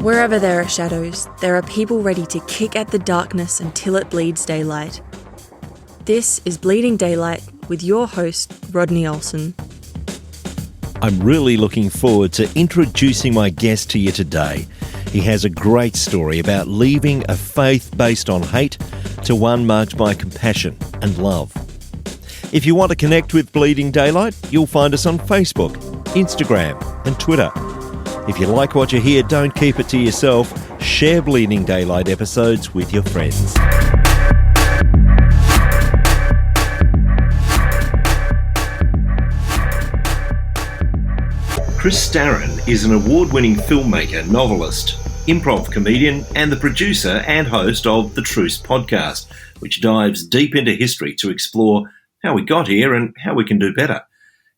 Wherever there are shadows, there are people ready to kick at the darkness until it bleeds daylight. This is Bleeding Daylight with your host, Rodney Olson. I'm really looking forward to introducing my guest to you today. He has a great story about leaving a faith based on hate to one marked by compassion and love. If you want to connect with Bleeding Daylight, you'll find us on Facebook, Instagram and Twitter. If you like what you hear, don't keep it to yourself. Share Bleeding Daylight episodes with your friends. Chris Staron is an award-winning filmmaker, novelist, improv-comedian and the producer and host of the Truce Podcast, which dives deep into history to explore how we got here and how we can do better.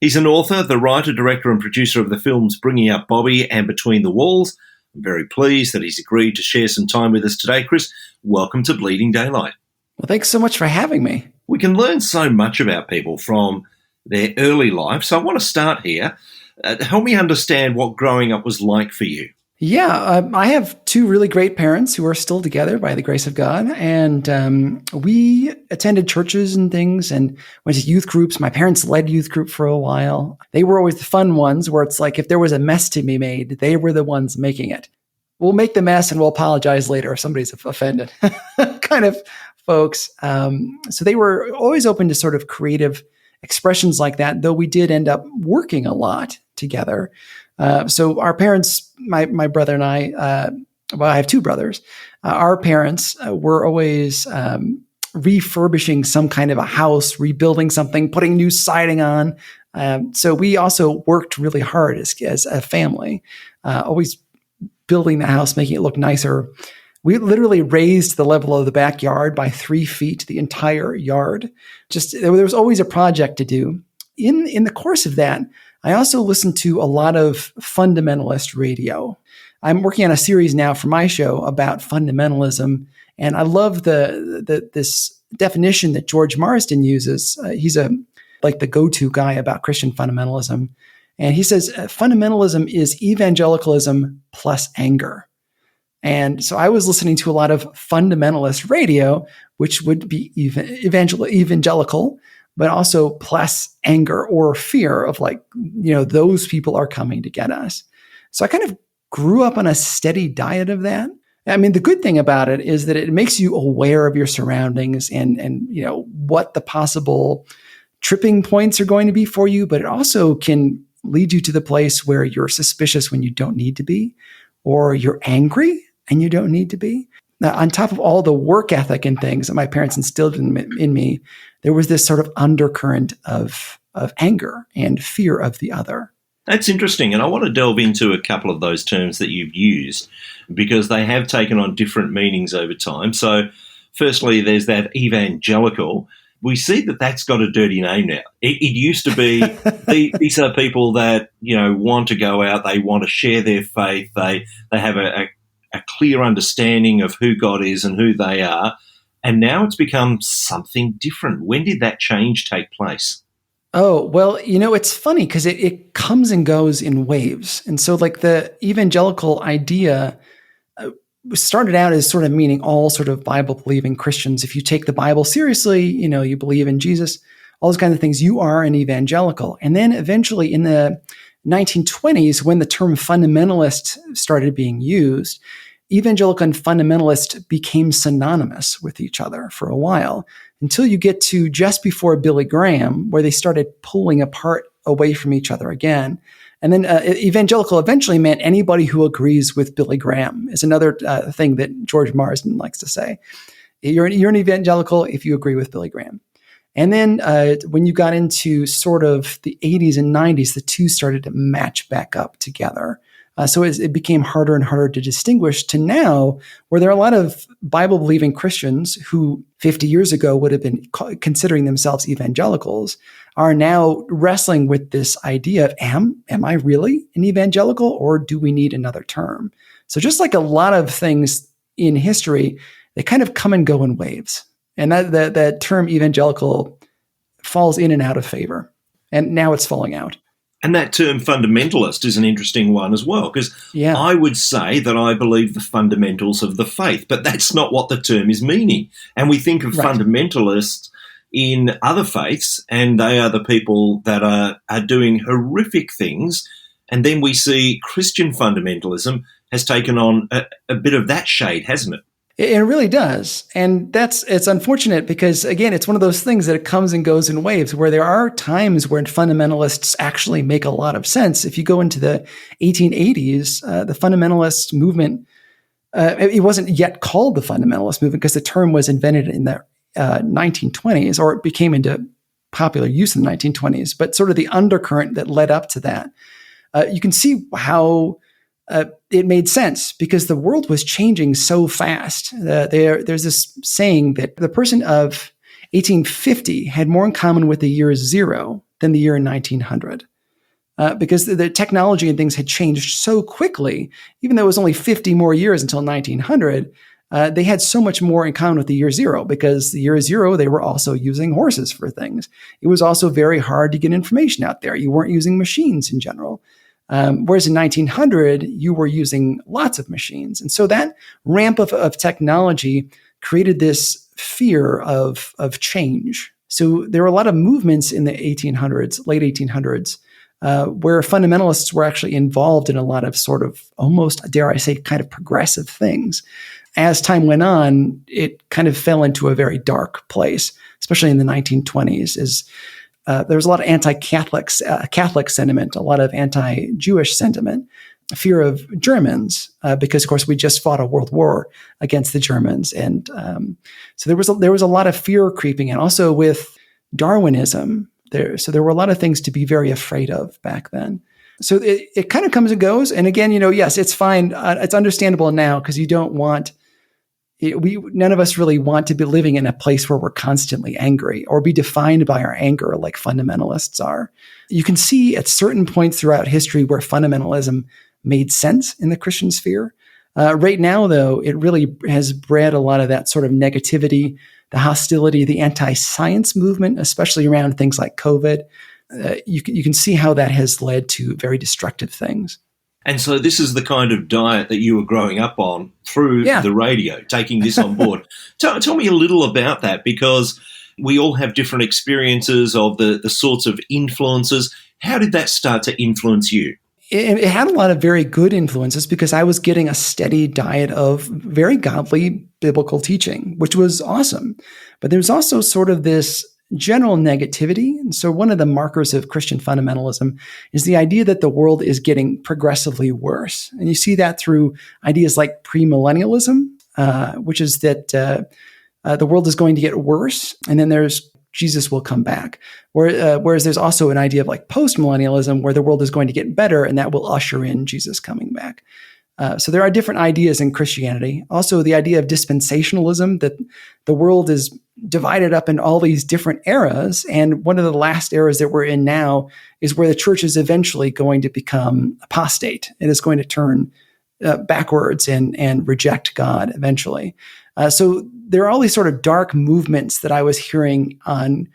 He's an author, the writer, director and producer of the films Bringing Up Bobby and Between the Walls. I'm very pleased that he's agreed to share some time with us today. Chris, welcome to Bleeding Daylight. Well, thanks so much for having me. We can learn so much about people from their early life, so I want to start here. Help me understand what growing up was like for you. Yeah, I have two really great parents who are still together by the grace of God. And we attended churches and things and went to youth groups. My parents led youth group for a while. They were always the fun ones where it's like if there was a mess to be made, they were the ones making it. We'll make the mess and we'll apologize later if somebody's offended kind of folks. So they were always open to sort of creative expressions like that, though we did end up working a lot together. So our parents, my brother and I, I have two brothers. Our parents were always refurbishing some kind of a house, rebuilding something, putting new siding on. So we also worked really hard as a family, always building the house, making it look nicer. We literally raised the level of the backyard by 3 feet, the entire yard. There was always a project to do. In the course of that, I also listened to a lot of fundamentalist radio. I'm working on a series now for my show about fundamentalism, and I love this definition that George Marsden uses. He's like the go-to guy about Christian fundamentalism, and he says fundamentalism is evangelicalism plus anger. And so I was listening to a lot of fundamentalist radio, which would be evangelical, but also plus anger or fear of those people are coming to get us. So I kind of grew up on a steady diet of that. I mean, the good thing about it is that it makes you aware of your surroundings and what the possible tripping points are going to be for you, but it also can lead you to the place where you're suspicious when you don't need to be, or you're angry and you don't need to be. Now, on top of all the work ethic and things that my parents instilled in me, there was this sort of undercurrent of anger and fear of the other. That's interesting, and I want to delve into a couple of those terms that you've used because they have taken on different meanings over time. So firstly, there's that evangelical. We see that that's got a dirty name now. It used to be these are people that want to go out, they want to share their faith, they have a clear understanding of who God is and who they are. And now it's become something different. When did that change take place? Oh, well, it's funny because it comes and goes in waves. And so the evangelical idea started out as sort of meaning all sort of Bible-believing Christians. If you take the Bible seriously, you believe in Jesus, all those kinds of things, you are an evangelical. And then eventually in the 1920s, when the term fundamentalist started being used, evangelical and fundamentalist became synonymous with each other for a while, until you get to just before Billy Graham, where they started pulling apart away from each other again. And then evangelical eventually meant anybody who agrees with Billy Graham, is another thing that George Marsden likes to say. You're an evangelical if you agree with Billy Graham. And then when you got into sort of the 80s and 90s, the two started to match back up together. So it became harder and harder to distinguish, to now where there are a lot of Bible-believing Christians who 50 years ago would have been considering themselves evangelicals, are now wrestling with this idea of, am I really an evangelical, or do we need another term? So just like a lot of things in history, they kind of come and go in waves. And that term evangelical falls in and out of favor. And now it's falling out. And that term fundamentalist is an interesting one as well, because I would say that I believe the fundamentals of the faith, but that's not what the term is meaning. And we think of fundamentalists in other faiths, and they are the people that are doing horrific things. And then we see Christian fundamentalism has taken on a bit of that shade, hasn't it? It really does. And it's unfortunate because, again, it's one of those things that it comes and goes in waves, where there are times where fundamentalists actually make a lot of sense. If you go into the 1880s, the fundamentalist movement, it wasn't yet called the fundamentalist movement because the term was invented in the 1920s, or it became into popular use in the 1920s. But sort of the undercurrent that led up to that, you can see how it made sense because the world was changing so fast. There's this saying that the person of 1850 had more in common with the year zero than the year 1900. Because the technology and things had changed so quickly, even though it was only 50 more years until 1900, they had so much more in common with the year zero, because the year zero, they were also using horses for things. It was also very hard to get information out there. You weren't using machines in general. Whereas in 1900, you were using lots of machines. And so that ramp of technology created this fear of change. So there were a lot of movements in the 1800s, late 1800s, where fundamentalists were actually involved in a lot of sort of almost, dare I say, kind of progressive things. As time went on, it kind of fell into a very dark place, especially in the 1920s, there was a lot of anti-Catholic sentiment, a lot of anti-Jewish sentiment, fear of Germans, because of course we just fought a world war against the Germans, and so there was a lot of fear creeping in. Also with Darwinism, there were a lot of things to be very afraid of back then. So it kind of comes and goes. And again, yes, it's fine. It's understandable now because you don't want. None of us really want to be living in a place where we're constantly angry or be defined by our anger like fundamentalists are. You can see at certain points throughout history where fundamentalism made sense in the Christian sphere. Right now, though, it really has bred a lot of that sort of negativity, the hostility, the anti-science movement, especially around things like COVID. You can see how that has led to very destructive things. And so this is the kind of diet that you were growing up on through the radio, taking this on board. Tell me a little about that, because we all have different experiences of the sorts of influences. How did that start to influence you? It had a lot of very good influences because I was getting a steady diet of very godly biblical teaching, which was awesome. But there's also sort of this general negativity. And so one of the markers of Christian fundamentalism is the idea that the world is getting progressively worse. And you see that through ideas like premillennialism, which is that the world is going to get worse, and then there's Jesus will come back. Whereas there's also an idea of like postmillennialism, where the world is going to get better, and that will usher in Jesus coming back. So there are different ideas in Christianity. Also, the idea of dispensationalism, that the world is divided up in all these different eras. And one of the last eras that we're in now is where the church is eventually going to become apostate. It is going to turn backwards and reject God eventually. So there are all these sort of dark movements that I was hearing on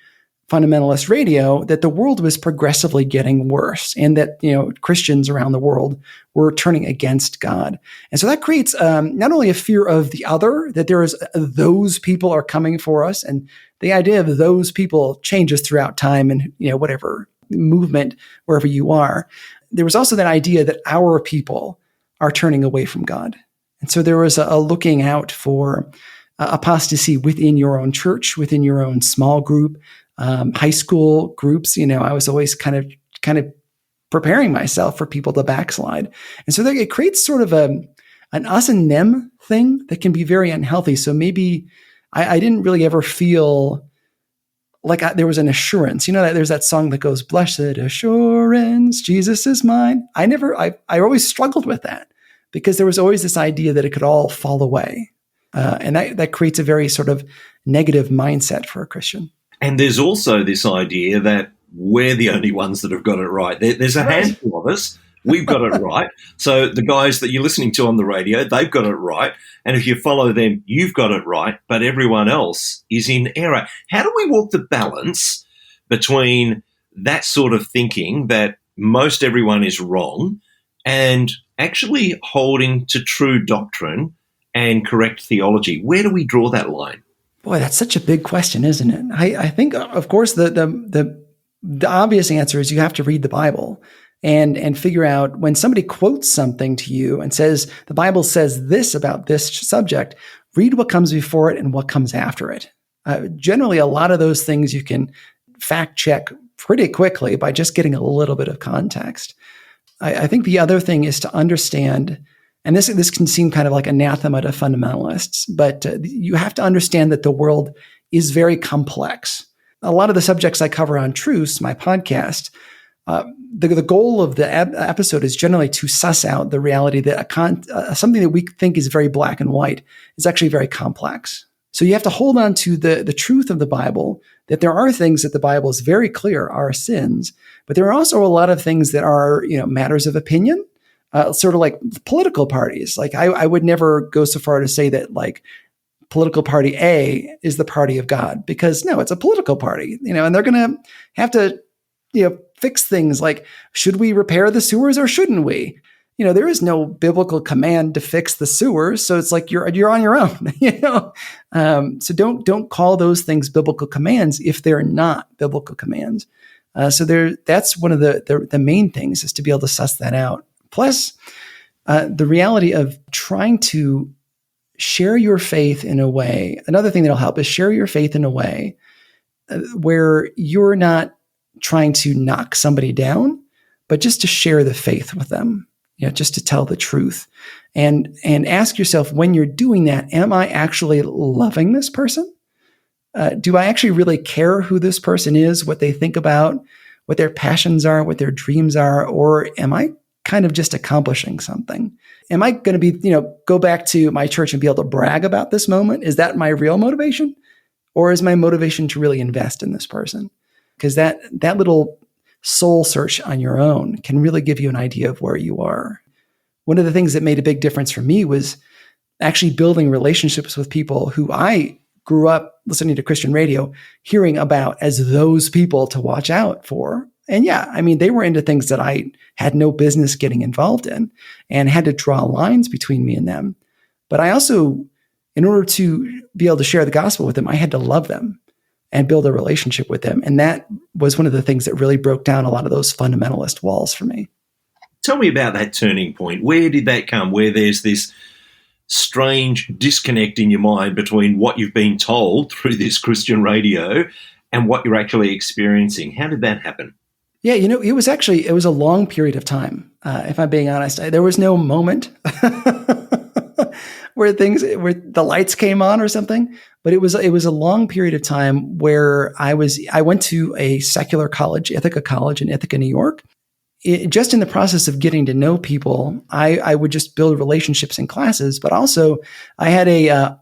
fundamentalist radio, that the world was progressively getting worse, and that Christians around the world were turning against God. And so that creates not only a fear of the other, that there is those people are coming for us, and the idea of those people changes throughout time and whatever movement, wherever you are. There was also that idea that our people are turning away from God. And so there was a looking out for apostasy within your own church, within your own small group, high school groups. I was always kind of preparing myself for people to backslide. And so it creates sort of an us and them thing that can be very unhealthy. So maybe I didn't really ever feel like there was an assurance, that there's that song that goes, "Blessed assurance, Jesus is mine." I always struggled with that because there was always this idea that it could all fall away. And that creates a very sort of negative mindset for a Christian. And there's also this idea that we're the only ones that have got it right. There's a handful of us. We've got it right. So the guys that you're listening to on the radio, they've got it right. And if you follow them, you've got it right. But everyone else is in error. How do we walk the balance between that sort of thinking that most everyone is wrong, and actually holding to true doctrine and correct theology? Where do we draw that line? Boy, that's such a big question, isn't it? I think, of course, the obvious answer is you have to read the Bible and figure out when somebody quotes something to you and says, the Bible says this about this subject, read what comes before it and what comes after it. Generally, a lot of those things you can fact check pretty quickly by just getting a little bit of context. I think the other thing is to understand, and this can seem kind of like anathema to fundamentalists, but you have to understand that the world is very complex. A lot of the subjects I cover on Truce, my podcast, the goal of the episode is generally to suss out the reality that something that we think is very black and white is actually very complex. So you have to hold on to the truth of the Bible, that there are things that the Bible is very clear are sins, but there are also a lot of things that are, matters of opinion, sort of like political parties. Like I would never go so far to say that like political party A is the party of God, because no, it's a political party, and they're going to have to, fix things like, should we repair the sewers or shouldn't we? There is no biblical command to fix the sewers. So it's like you're on your own, so don't call those things biblical commands if they're not biblical commands. So that's one of the main things, is to be able to suss that out. Plus, the reality of trying to share your faith in a way, another thing that'll help is share your faith in a way where you're not trying to knock somebody down, but just to share the faith with them, just to tell the truth. And ask yourself, when you're doing that, am I actually loving this person? Do I actually really care who this person is, what they think about, what their passions are, what their dreams are? Or am I kind of just accomplishing something? Am I going to be, go back to my church and be able to brag about this moment? Is that my real motivation? Or is my motivation to really invest in this person? Because that little soul search on your own can really give you an idea of where you are. One of the things that made a big difference for me was actually building relationships with people who I grew up listening to Christian radio, hearing about as those people to watch out for. And they were into things that I had no business getting involved in and had to draw lines between me and them. But I also, in order to be able to share the gospel with them, I had to love them and build a relationship with them. And that was one of the things that really broke down a lot of those fundamentalist walls for me. Tell me about that turning point. Where did that come? Where there's this strange disconnect in your mind between what you've been told through this Christian radio and what you're actually experiencing. How did that happen? Yeah, it was a long period of time. If I'm being honest, there was no moment where the lights came on or something, but it was a long period of time where I went to a secular college, Ithaca College in Ithaca, New York. Just in the process of getting to know people, I would just build relationships in classes, but also I had a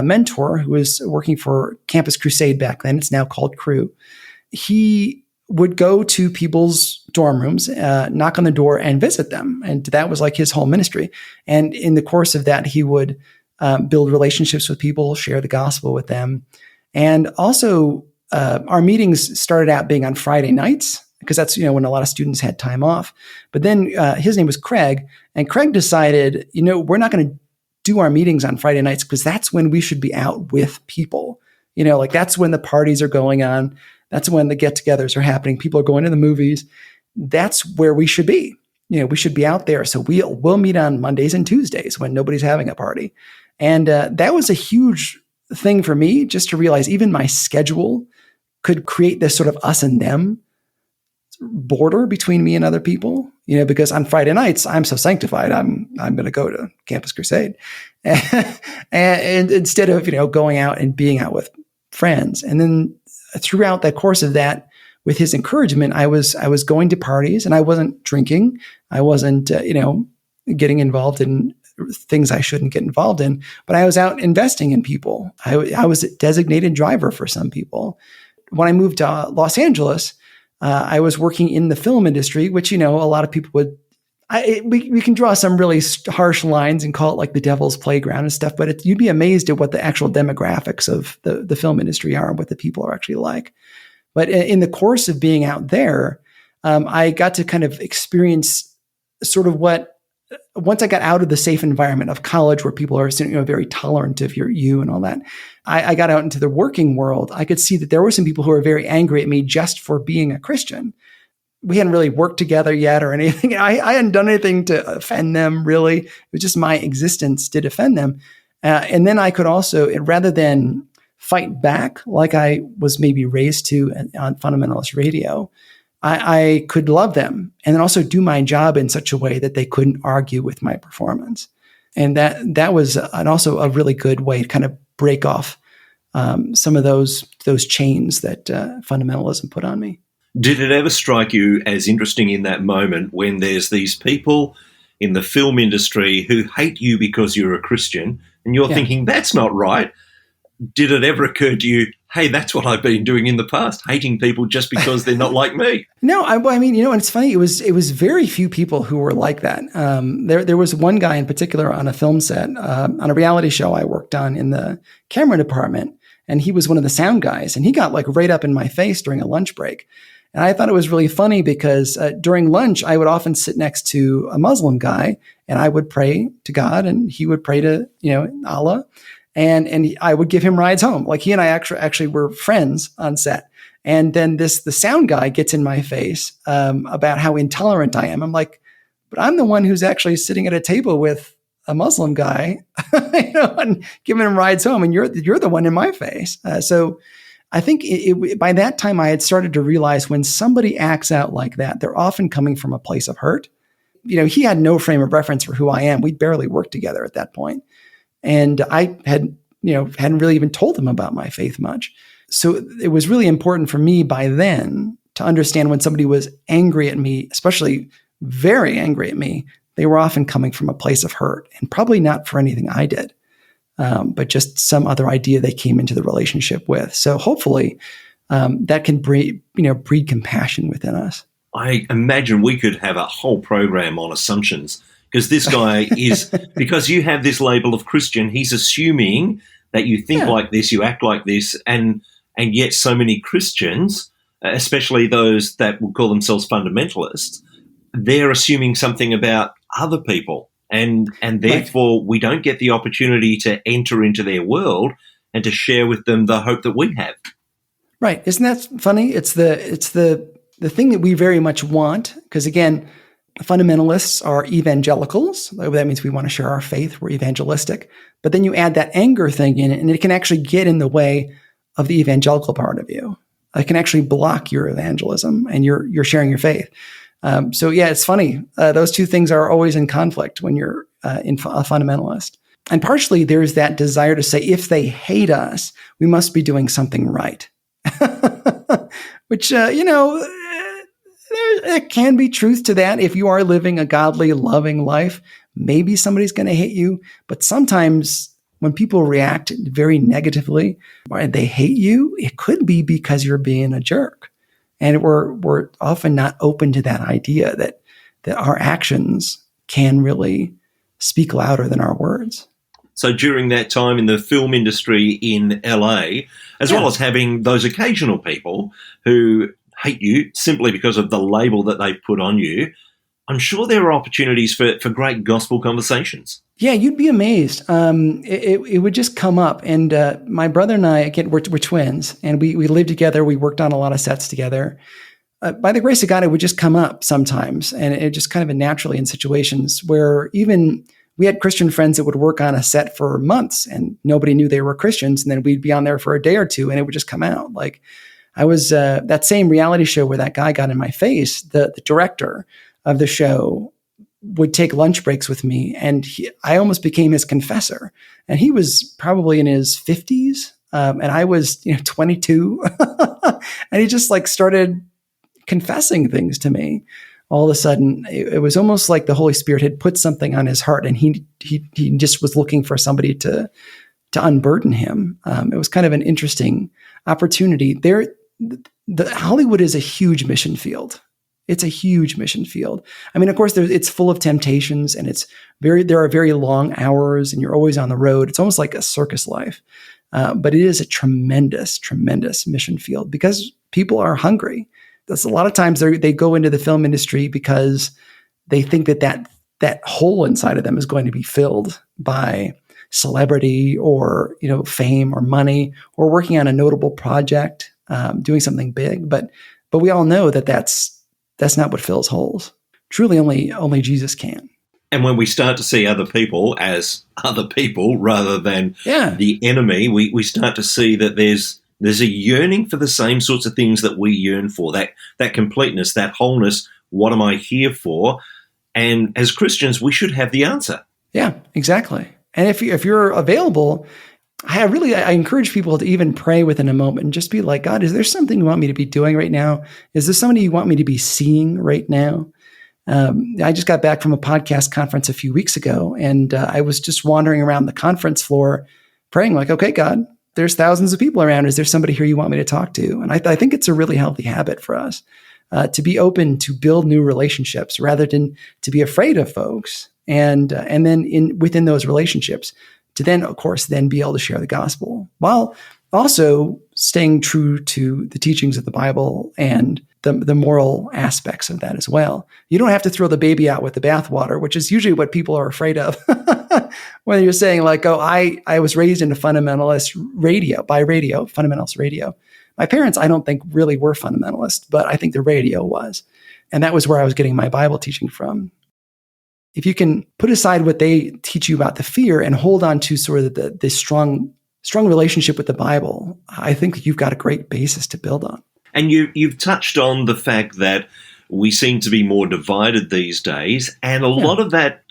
mentor who was working for Campus Crusade back then. It's now called Cru. He would go to people's dorm rooms, knock on the door and visit them. And that was like his whole ministry. And in the course of that, he would build relationships with people, share the gospel with them. And also our meetings started out being on Friday nights, because that's, when a lot of students had time off. But then his name was Craig, and Craig decided, we're not going to do our meetings on Friday nights because that's when we should be out with people. That's when the parties are going on. That's when the get-togethers are happening. People are going to the movies. That's where we should be. We should be out there. So we'll meet on Mondays and Tuesdays when nobody's having a party. And that was a huge thing for me, just to realize even my schedule could create this sort of us and them border between me and other people, because on Friday nights, I'm so sanctified, I'm going to go to Campus Crusade. and instead of, going out and being out with friends. And then throughout the course of that, with his encouragement, I was going to parties and I wasn't drinking. I wasn't, getting involved in things I shouldn't get involved in, but I was out investing in people. I was a designated driver for some people. When I moved to Los Angeles, I was working in the film industry, which, a lot of people would, we can draw some really harsh lines and call it like the devil's playground and stuff, but you'd be amazed at what the actual demographics of the film industry are and what the people are actually like. But in the course of being out there, I got to kind of experience sort of once I got out of the safe environment of college where people are very tolerant of you and all that, I got out into the working world. I could see that there were some people who were very angry at me just for being a Christian. We hadn't really worked together yet or anything. I hadn't done anything to offend them, really. It was just my existence did offend them. And then I could also, rather than fight back like I was maybe raised to on fundamentalist radio, I could love them and then also do my job in such a way that they couldn't argue with my performance. And that was also a really good way to kind of break off some of those chains that fundamentalism put on me. Did it ever strike you as interesting in that moment when there's these people in the film industry who hate you because you're a Christian and you're thinking, that's not right? Did it ever occur to you, hey, that's what I've been doing in the past, hating people just because they're not like me? No, I mean, and it's funny. It was very few people who were like that. There was one guy in particular on a film set, on a reality show I worked on in the camera department, and he was one of the sound guys, and he got like right up in my face during a lunch break. And I thought it was really funny because during lunch, I would often sit next to a Muslim guy, and I would pray to God, and he would pray to Allah. And I would give him rides home. Like he and I actually were friends on set. And then the sound guy gets in my face about how intolerant I am. I'm like, but I'm the one who's actually sitting at a table with a Muslim guy, and giving him rides home, and you're the one in my face. So I think by that time I had started to realize when somebody acts out like that, they're often coming from a place of hurt. He had no frame of reference for who I am. We barely worked together at that point. And I hadn't really even told them about my faith much. So it was really important for me by then to understand when somebody was angry at me, especially very angry at me, they were often coming from a place of hurt, and probably not for anything I did, but just some other idea they came into the relationship with. So hopefully that can breed compassion within us. I imagine we could have a whole program on assumptions, because this guy is, because you have this label of Christian, he's assuming that you think like this, you act like this, and yet so many Christians, especially those that will call themselves fundamentalists, they're assuming something about other people, and therefore we don't get the opportunity to enter into their world and to share with them the hope that we have. Right. Isn't that funny? It's the thing that we very much want, because again, fundamentalists are evangelicals. That means we want to share our faith. We're evangelistic. But then you add that anger thing in it, and it can actually get in the way of the evangelical part of you. It can actually block your evangelism and you're sharing your faith. So yeah, it's funny. Those two things are always in conflict when you're a fundamentalist. And partially there's that desire to say, if they hate us, we must be doing something right. Which, there can be truth to that. If you are living a godly, loving life, maybe somebody's going to hate you. But sometimes when people react very negatively and they hate you, it could be because you're being a jerk. And we're often not open to that idea that our actions can really speak louder than our words. So during that time in the film industry in LA, as well as having those occasional people who hate you simply because of the label that they've put on you, I'm sure there are opportunities for great gospel conversations. Yeah, you'd be amazed. It would just come up. And my brother and I, again, we're twins, and we lived together. We worked on a lot of sets together. By the grace of God, it would just come up sometimes. And it just kind of naturally in situations where even we had Christian friends that would work on a set for months and nobody knew they were Christians. And then we'd be on there for a day or two and it would just come out. Like I was that same reality show where that guy got in my face, the director of the show would take lunch breaks with me, and I almost became his confessor. And he was probably in his 50s, and I was 22, and he just like started confessing things to me. All of a sudden, it was almost like the Holy Spirit had put something on his heart, and he just was looking for somebody to unburden him. It was kind of an interesting opportunity. The Hollywood is a huge mission field. It's a huge mission field. I mean, of course, it's full of temptations, and there are very long hours, and you're always on the road. It's almost like a circus life, but it is a tremendous, tremendous mission field because people are hungry. that's a lot of times they go into the film industry because they think that hole inside of them is going to be filled by celebrity or, fame or money or working on a notable project, doing something big. But we all know that that's not what fills holes. Truly only Jesus can. And when we start to see other people as other people rather than Yeah. the enemy, we start to see that there's a yearning for the same sorts of things that we yearn for, that completeness, that wholeness. What am I here for? And as Christians, we should have the answer. Yeah, exactly. And if you're available, I encourage people to even pray within a moment and just be like, God, is there something you want me to be doing right now? Is there somebody you want me to be seeing right now? I just got back from a podcast conference a few weeks ago, and I was just wandering around the conference floor praying like, okay, God, there's thousands of people around. Is there somebody here you want me to talk to? And I think it's a really healthy habit for us to be open to build new relationships rather than to be afraid of folks. And then within those relationships to then, of course, then be able to share the gospel while also staying true to the teachings of the Bible and the moral aspects of that as well. You don't have to throw the baby out with the bathwater, which is usually what people are afraid of when you're saying like, oh, I was raised in a fundamentalist radio. My parents, I don't think really were fundamentalists, but I think the radio was. And that was where I was getting my Bible teaching from. If you can put aside what they teach you about the fear and hold on to sort of the strong relationship with the Bible, I think you've got a great basis to build on. And you've touched on the fact that we seem to be more divided these days, and a lot of that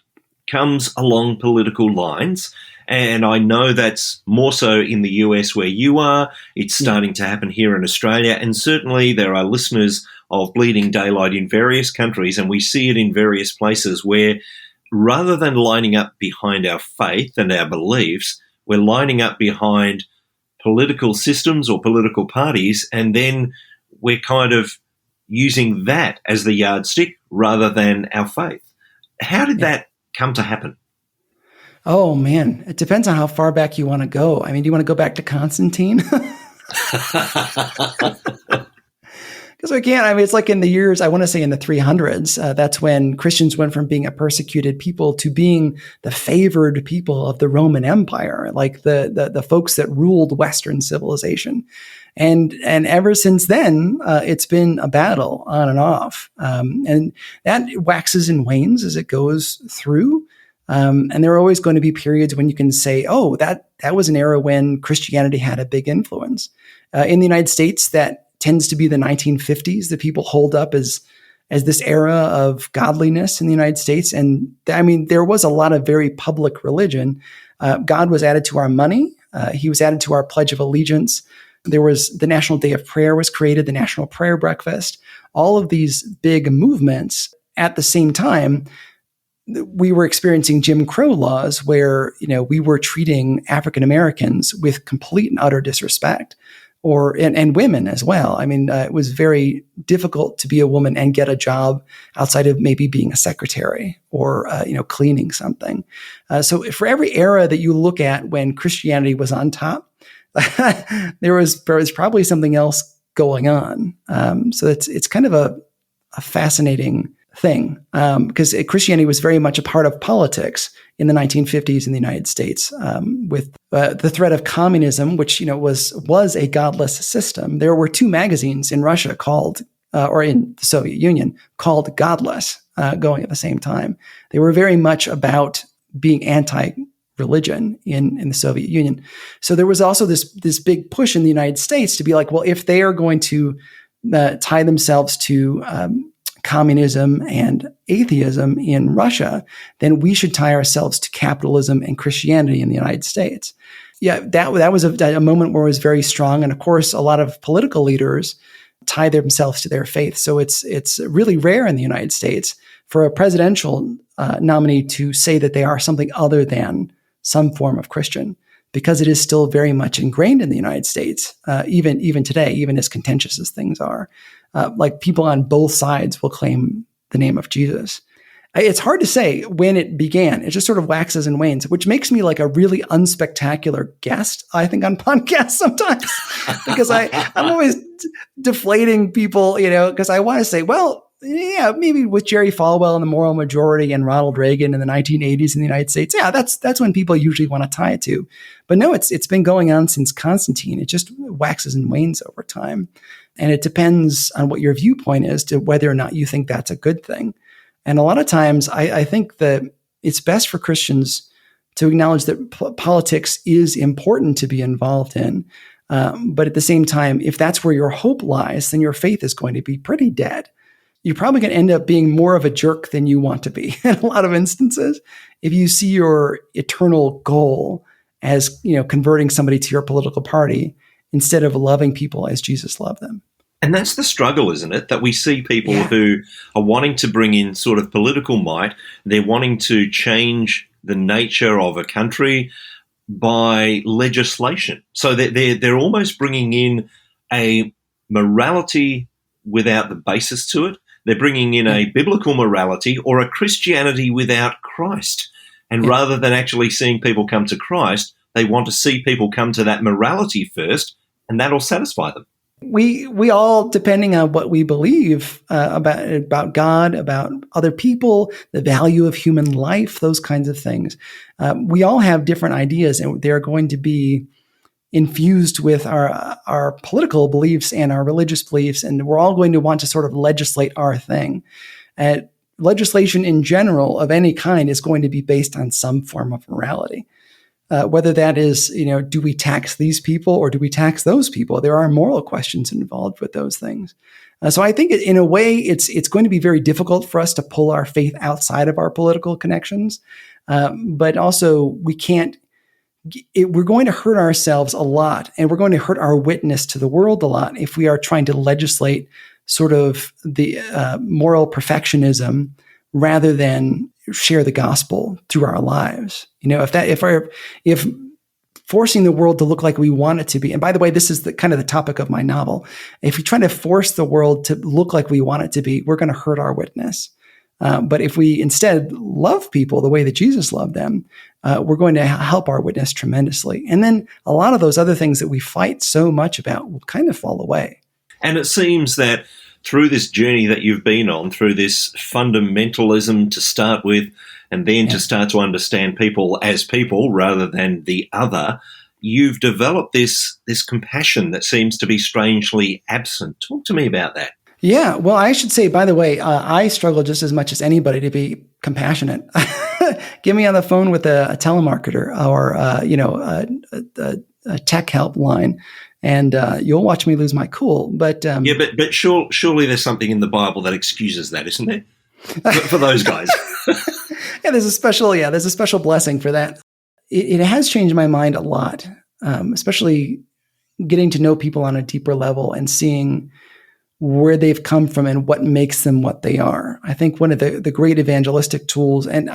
comes along political lines. And I know that's more so in the US where you are. It's starting to happen here in Australia. And certainly there are listeners of Bleeding Daylight in various countries, and we see it in various places where rather than lining up behind our faith and our beliefs, we're lining up behind political systems or political parties, and then we're kind of using that as the yardstick rather than our faith. How did that come to happen? Oh, man. It depends on how far back you want to go. I mean, do you want to go back to Constantine? Because it's like in the years, I want to say in the 300s, that's when Christians went from being a persecuted people to being the favored people of the Roman Empire, like the folks that ruled Western civilization. And ever since then, it's been a battle on and off. And that waxes and wanes as it goes through. And there are always going to be periods when you can say, oh, that was an era when Christianity had a big influence. In the United States, that tends to be the 1950s that people hold up as this era of godliness in the United States. And there was a lot of very public religion. God was added to our money. He was added to our Pledge of Allegiance. There was the National Day of Prayer was created, the National Prayer Breakfast, all of these big movements. At the same time, we were experiencing Jim Crow laws where, we were treating African Americans with complete and utter disrespect. And women as well. It was very difficult to be a woman and get a job outside of maybe being a secretary or, cleaning something. So for every era that you look at when Christianity was on top, there was probably something else going on. So it's kind of a fascinating thing because Christianity was very much a part of politics in the 1950s in the United States with the threat of communism, which was a godless system. There were two magazines in Russia or in the Soviet Union called Godless going at the same time. They were very much about being anti-religion in the Soviet Union. So there was also this big push in the United States to be like, well, if they are going to tie themselves to communism and atheism in Russia, then we should tie ourselves to capitalism and Christianity in the United States. Yeah, that was a moment where it was very strong. And of course, a lot of political leaders tie themselves to their faith. So it's really rare in the United States for a presidential nominee to say that they are something other than some form of Christian, because it is still very much ingrained in the United States, even today, even as contentious as things are. Like people on both sides will claim the name of Jesus. It's hard to say when it began. It just sort of waxes and wanes, which makes me like a really unspectacular guest, I think, on podcasts sometimes, because I'm always deflating people, because I want to say, well, yeah, maybe with Jerry Falwell and the Moral Majority and Ronald Reagan in the 1980s in the United States, yeah, that's when people usually want to tie it to. But no, it's been going on since Constantine. It just waxes and wanes over time. And it depends on what your viewpoint is to whether or not you think that's a good thing. And a lot of times I think that it's best for Christians to acknowledge that politics is important to be involved in. But at the same time, if that's where your hope lies, then your faith is going to be pretty dead. You're probably going to end up being more of a jerk than you want to be in a lot of instances. If you see your eternal goal as, converting somebody to your political party instead of loving people as Jesus loved them. And that's the struggle, isn't it? That we see people who are wanting to bring in sort of political might. They're wanting to change the nature of a country by legislation. So they're almost bringing in a morality without the basis to it. They're bringing in a biblical morality or a Christianity without Christ. And rather than actually seeing people come to Christ, they want to see people come to that morality first, and that'll satisfy them. We all, depending on what we believe about God, about other people, the value of human life, those kinds of things, we all have different ideas, and they're going to be infused with our political beliefs and our religious beliefs, and we're all going to want to sort of legislate our thing. Legislation in general of any kind is going to be based on some form of morality. Whether that is, do we tax these people or do we tax those people? There are moral questions involved with those things. So I think in a way, it's going to be very difficult for us to pull our faith outside of our political connections. But also we can't, we're going to hurt ourselves a lot, and we're going to hurt our witness to the world a lot if we are trying to legislate sort of the moral perfectionism rather than share the gospel through our lives. If forcing the world to look like we want it to be, and by the way, this is the kind of the topic of my novel. If we try to force the world to look like we want it to be, we're going to hurt our witness. But if we instead love people the way that Jesus loved them, we're going to help our witness tremendously. And then a lot of those other things that we fight so much about will kind of fall away. And it seems that through this journey that you've been on, through this fundamentalism to start with, and then to start to understand people as people rather than the other, you've developed this compassion that seems to be strangely absent. Talk to me about that. Yeah, well, I should say, by the way, I struggle just as much as anybody to be compassionate. Get me on the phone with a telemarketer or a tech help line, and you'll watch me lose my cool. But but surely there's something in the Bible that excuses that, isn't there? For those guys. There's a special blessing for that. It has changed my mind a lot, especially getting to know people on a deeper level and seeing where they've come from and what makes them what they are. I think one of the great evangelistic tools, and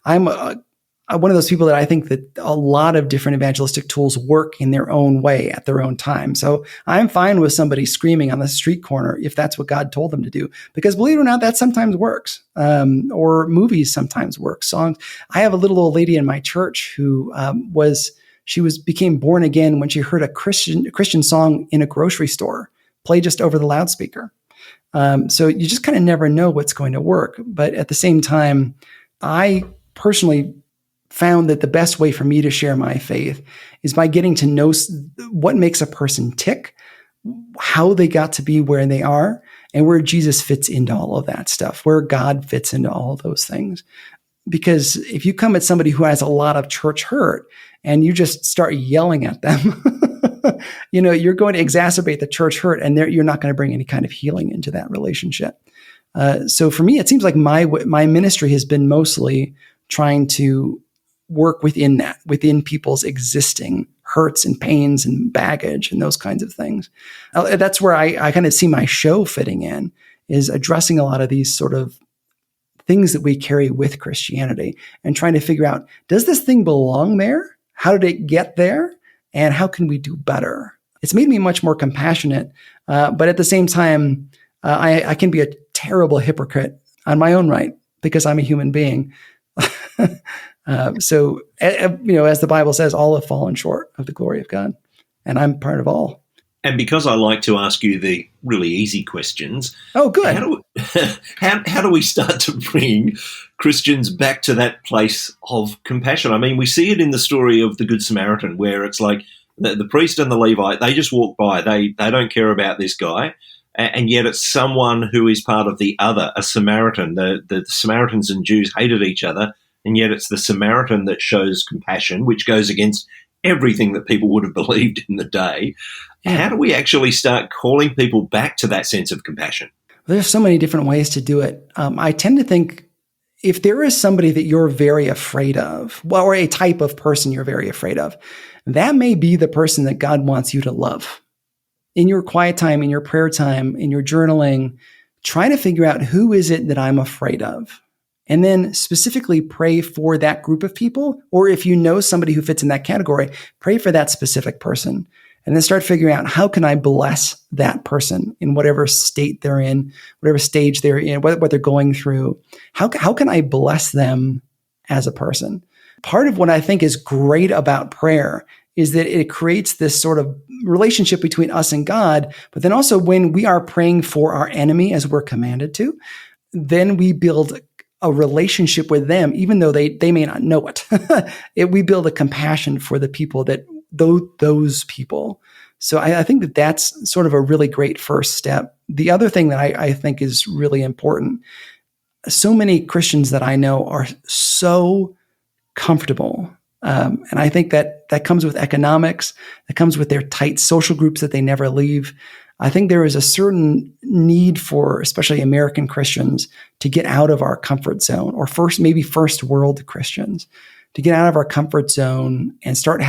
I'm one of those people that I think that a lot of different evangelistic tools work in their own way at their own time. So I'm fine with somebody screaming on the street corner if that's what God told them to do, because believe it or not, that sometimes works. Or movies sometimes work. Songs. I have a little old lady in my church who became born again when she heard a Christian song in a grocery store play just over the loudspeaker. So you just kind of never know what's going to work. But at the same time, I personally found that the best way for me to share my faith is by getting to know what makes a person tick, how they got to be where they are, and where Jesus fits into all of that stuff, where God fits into all of those things. Because if you come at somebody who has a lot of church hurt and you just start yelling at them, you're going to exacerbate the church hurt, and you're not going to bring any kind of healing into that relationship. So for me, it seems like my ministry has been mostly trying to work within people's existing hurts and pains and baggage and those kinds of things. That's where I kind of see my show fitting in, is addressing a lot of these sort of things that we carry with Christianity and trying to figure out, does this thing belong there? How did it get there? And how can we do better? It's made me much more compassionate, but at the same time, I can be a terrible hypocrite on my own right, because I'm a human being. So, as the Bible says, all have fallen short of the glory of God, and I'm part of all. And because I like to ask you the really easy questions, oh, good. How do we start to bring Christians back to that place of compassion? I mean, we see it in the story of the Good Samaritan, where it's like the priest and the Levite, they just walk by. They don't care about this guy. And yet it's someone who is part of the other, a Samaritan. The Samaritans and Jews hated each other, and yet it's the Samaritan that shows compassion, which goes against everything that people would have believed in the day. Yeah. How do we actually start calling people back to that sense of compassion? There's so many different ways to do it. I tend to think if there is somebody that you're very afraid of, or a type of person you're very afraid of, that may be the person that God wants you to love. In your quiet time, in your prayer time, in your journaling, try to figure out who is it that I'm afraid of. And then specifically pray for that group of people. Or if you know somebody who fits in that category, pray for that specific person. And then start figuring out, how can I bless that person in whatever state they're in, whatever stage they're in, what they're going through. How can I bless them as a person? Part of what I think is great about prayer is that it creates this sort of relationship between us and God. But then also when we are praying for our enemy, as we're commanded to, then we build a relationship with them, even though they may not know it. We build a compassion for the people those people. So I think that that's sort of a really great first step. The other thing that I think is really important, so many Christians that I know are so comfortable. And I think that comes with economics, that comes with their tight social groups that they never leave. I think there is a certain need for, especially American Christians, to get out of our comfort zone, or maybe first world Christians, to get out of our comfort zone and start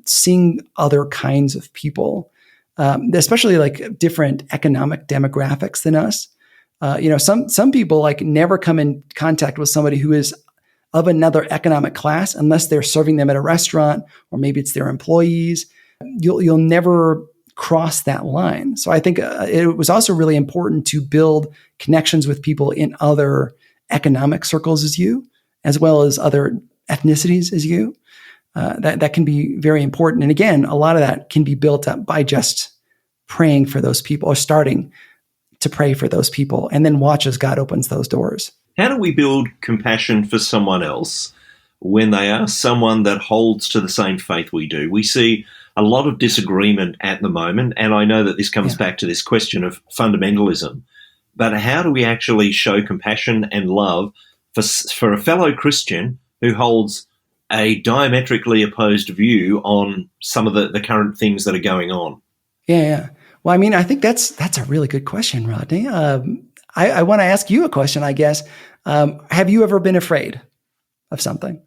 seeing other kinds of people, especially like different economic demographics than us. Some people like never come in contact with somebody who is of another economic class unless they're serving them at a restaurant, or maybe it's their employees. You'll never cross that line. So I think it was also really important to build connections with people in other economic circles as you, as well as other ethnicities as you. That can be very important. And again, a lot of that can be built up by just praying for those people, or starting to pray for those people, and then watch as God opens those doors. How do we build compassion for someone else when they are someone that holds to the same faith we do? We see a lot of disagreement at the moment, and I know that this comes back to this question of fundamentalism. But how do we actually show compassion and love for a fellow Christian who holds a diametrically opposed view on some of the current things that are going on? Yeah. Well, I mean, I think that's a really good question, Rodney. I want to ask you a question, I guess. Have you ever been afraid of something?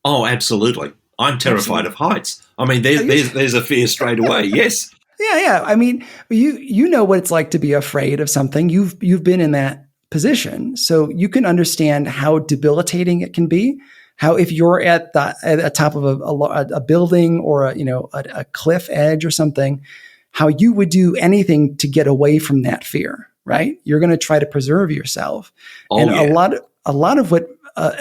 Oh, absolutely. I'm terrified of heights. I mean, there's a fear straight away. Yes. Yeah. I mean, you know what it's like to be afraid of something. You've been in that position, so you can understand how debilitating it can be. How if you're at the top of a building, or a cliff edge or something, how you would do anything to get away from that fear. Right? You're going to try to preserve yourself. A lot of what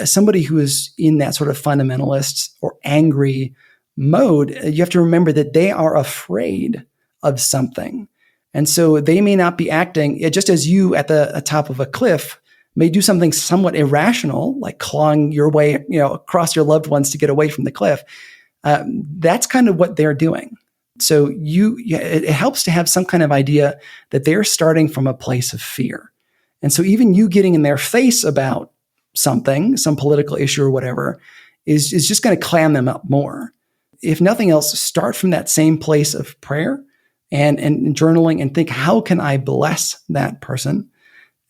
somebody who is in that sort of fundamentalist or angry mode, you have to remember that they are afraid of something. And so they may not be acting, just as you at the top of a cliff may do something somewhat irrational, like clawing your way, across your loved ones to get away from the cliff. That's kind of what they're doing. So it helps to have some kind of idea that they're starting from a place of fear. And so even you getting in their face about something, some political issue or whatever, is just going to clam them up more. If nothing else, start from that same place of prayer and journaling, and think, how can I bless that person?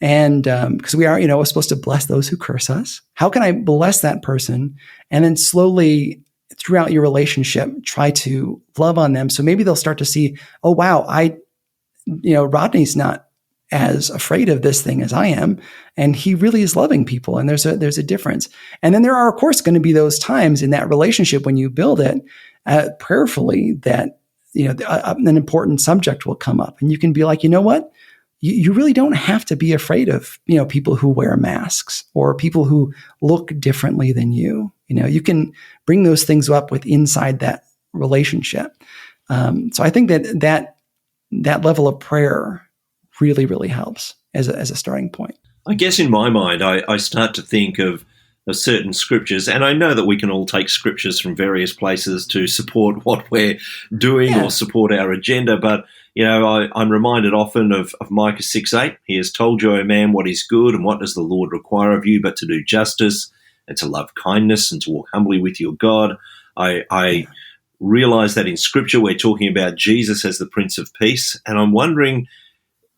And because we are, we're supposed to bless those who curse us. How can I bless that person? And then slowly throughout your relationship, try to love on them. So maybe they'll start to see, oh, wow, Rodney's not as afraid of this thing as I am. And he really is loving people. And there's a difference. And then there are, of course, going to be those times in that relationship when you build it prayerfully that, an important subject will come up, and you can be like, you know what? you really don't have to be afraid of, people who wear masks or people who look differently than you. You can bring those things up with inside that relationship. So I think that level of prayer really, really helps as a starting point. I guess in my mind, I start to think of certain scriptures, and I know that we can all take scriptures from various places to support what we're doing or support our agenda, but I'm reminded often of Micah 6:8. He has told you, O man, what is good, and what does the Lord require of you but to do justice and to love kindness and to walk humbly with your God. I realize that in Scripture we're talking about Jesus as the Prince of Peace, and I'm wondering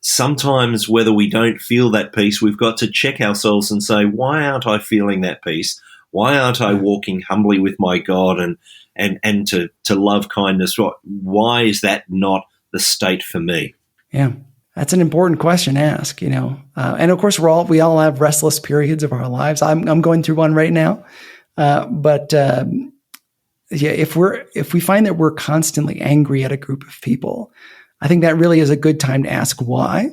sometimes whether we don't feel that peace, we've got to check ourselves and say, why aren't I feeling that peace? Why aren't I walking humbly with my God and to love kindness? Why is that not the state for me? Yeah, that's an important question to ask, and of course we all have restless periods of our lives. I'm going through one right now. If we find that we're constantly angry at a group of people, I think that really is a good time to ask why,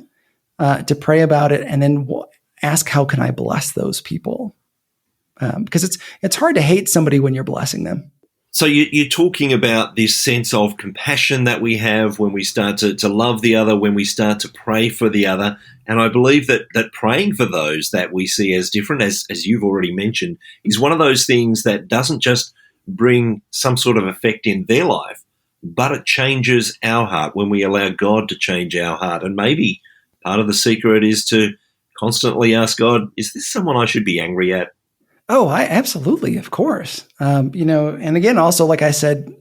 to pray about it, and then ask how can I bless those people? Because it's hard to hate somebody when you're blessing them. So you're talking about this sense of compassion that we have when we start to love the other, when we start to pray for the other. And I believe that praying for those that we see as different, as you've already mentioned, is one of those things that doesn't just bring some sort of effect in their life, but it changes our heart when we allow God to change our heart. And maybe part of the secret is to constantly ask God, is this someone I should be angry at? Oh, absolutely, of course. And again, also, like I said,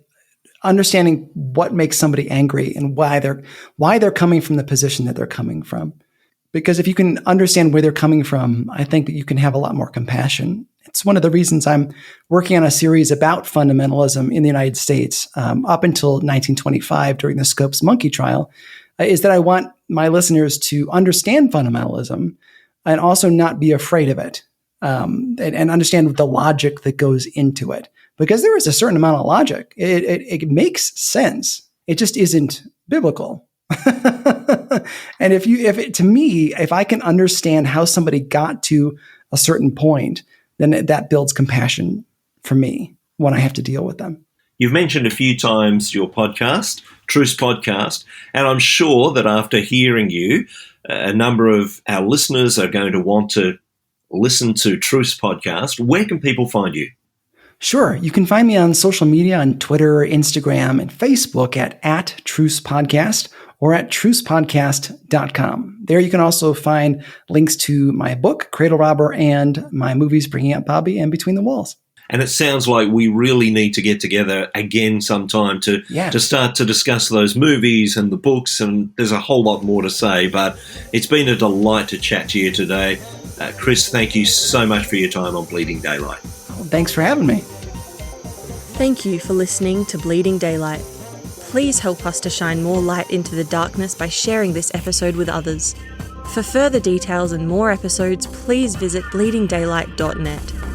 understanding what makes somebody angry and why they're coming from the position that they're coming from. Because if you can understand where they're coming from, I think that you can have a lot more compassion. It's one of the reasons I'm working on a series about fundamentalism in the United States up until 1925 during the Scopes monkey trial, is that I want my listeners to understand fundamentalism and also not be afraid of it. And understand the logic that goes into it, because there is a certain amount of logic. It makes sense. It just isn't biblical. And if I can understand how somebody got to a certain point, then that builds compassion for me when I have to deal with them. You've mentioned a few times your podcast, Truce Podcast, and I'm sure that after hearing you, a number of our listeners are going to want to listen to Truce Podcast. Where can people find you? Sure. You can find me on social media on Twitter, Instagram, and Facebook at Truce Podcast or at trucepodcast.com. There you can also find links to my book, Cradle Robber, and my movies, Bringing Up Bobby and Between the Walls. And it sounds like we really need to get together again sometime to start to discuss those movies and the books, and there's a whole lot more to say, but it's been a delight to chat to you today. Chris, thank you so much for your time on Bleeding Daylight. Thanks for having me. Thank you for listening to Bleeding Daylight. Please help us to shine more light into the darkness by sharing this episode with others. For further details and more episodes, please visit bleedingdaylight.net.